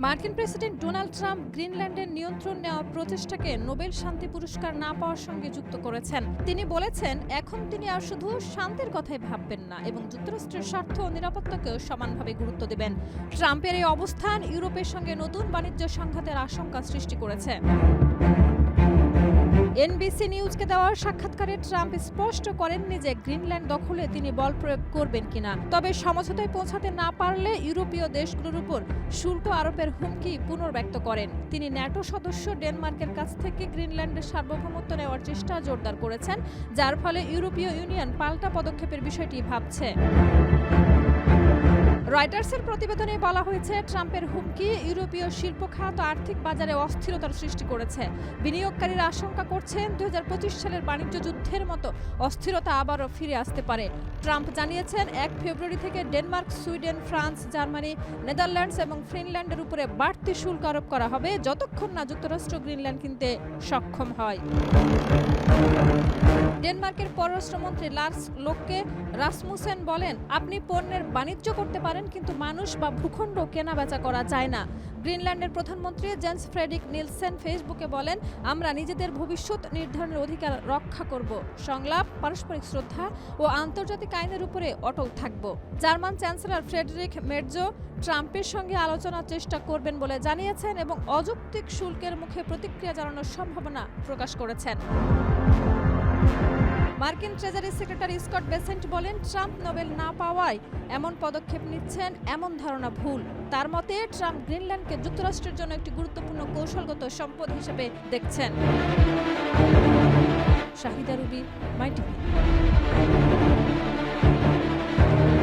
মার্কিন president Donald Trump গ্রিনল্যান্ডের নিয়ন্ত্রণ নেওয়ার প্রচেষ্টাকে নোবেল শান্তি পুরস্কার না পাওয়ার সঙ্গে যুক্ত করেছেন। তিনি বলেছেন, এখন তিনি আর শুধু শান্তির কথাই ভাববেন না এবং যুক্তরাষ্ট্রের স্বার্থ ও নিরাপত্তাকেও সমানভাবে গুরুত্ব দেবেন। ট্রাম্পের এই অবস্থান ইউরোপের সঙ্গে নতুন বাণিজ্য সংঘাতের আশঙ্কা সৃষ্টি করেছে। এনবিসি নিউজকে দেওয়া সাক্ষাৎকারে ট্রাম্প স্পষ্ট করেননি যে গ্রিনল্যান্ড দখলে তিনি বল প্রয়োগ করবেন কিনা। তবে সমঝোতায় পৌঁছাতে না পারলে ইউরোপীয় দেশগুলোর উপর শুল্ক আরোপের হুমকি পুনর্ব্যক্ত করেন। তিনি ন্যাটো সদস্য ডেনমার্কের কাছ থেকে গ্রিনল্যান্ডের সার্বভৌমত্ব নেওয়ার চেষ্টা জোরদার করেছেন, যার ফলে ইউরোপীয় ইউনিয়ন পাল্টা পদক্ষেপের বিষয়টি ভাবছে। রয়টার্সের প্রতিবেদনে বলা হয়েছে, ট্রাম্পের হুমকি ইউরোপীয় শিল্প খাত ও আর্থিক বাজারে অস্থিরতার সৃষ্টি করেছে। বিনিয়োগকারীরা আশঙ্কা করছেন 2025 সালের বাণিজ্য যুদ্ধের মতো অস্থিরতা আবারও ফিরে আসতে পারে। ট্রাম্প জানিয়েছেন, 1 ফেব্রুয়ারি থেকে Denmark, Sweden, France, Germany, Netherlands এবং ফিনল্যান্ডের উপরে বাড়তি শুল্ক আরোপ করা হবে যতক্ষণ না যুক্তরাষ্ট্র গ্রিনল্যান্ড কিনতে সক্ষম হয়। ডেনমার্কের পররাষ্ট্রমন্ত্রী লার্স লোককে রাসমুসেন বলেন, আপনি পণ্যের বাণিজ্য করতে পারেন কিন্তু মানুষ বা ভূখণ্ড কেনাবেচা করা যায় না। গ্রিনল্যান্ডের প্রধানমন্ত্রী জেন্স ফ্রেডরিক নিলসেন ফেসবুকে বলেন, আমরা নিজেদের ভবিষ্যৎ নির্ধারণের অধিকার রক্ষা করব। সংলাপ, পারস্পরিক শ্রদ্ধা ও আন্তর্জাতিক আইনের উপরে অটল থাকব। জার্মান চ্যান্সেলর ফ্রেডরিক মেটজো ট্রাম্পের সঙ্গে আলোচনার চেষ্টা করবেন বলে জানিয়েছেন এবং অযৌক্তিক শুল্কের মুখে প্রতিক্রিয়া জানানোর সম্ভাবনা প্রকাশ করেছেন। মার্কিন ট্রেজারি সেক্রেটারি স্কট বেসেন্ট বলেন, ট্রাম্প নোবেল না পাওয়ায় এমন পদক্ষেপ নিচ্ছেন এমন ধারণা ভুল। তার মতে, ট্রাম্প গ্রিনল্যান্ডকে যুক্তরাষ্ট্রের জন্য একটি গুরুত্বপূর্ণ কৌশলগত সম্পদ হিসেবে দেখছেন। শাহিদা রুবি, মাই টিভি।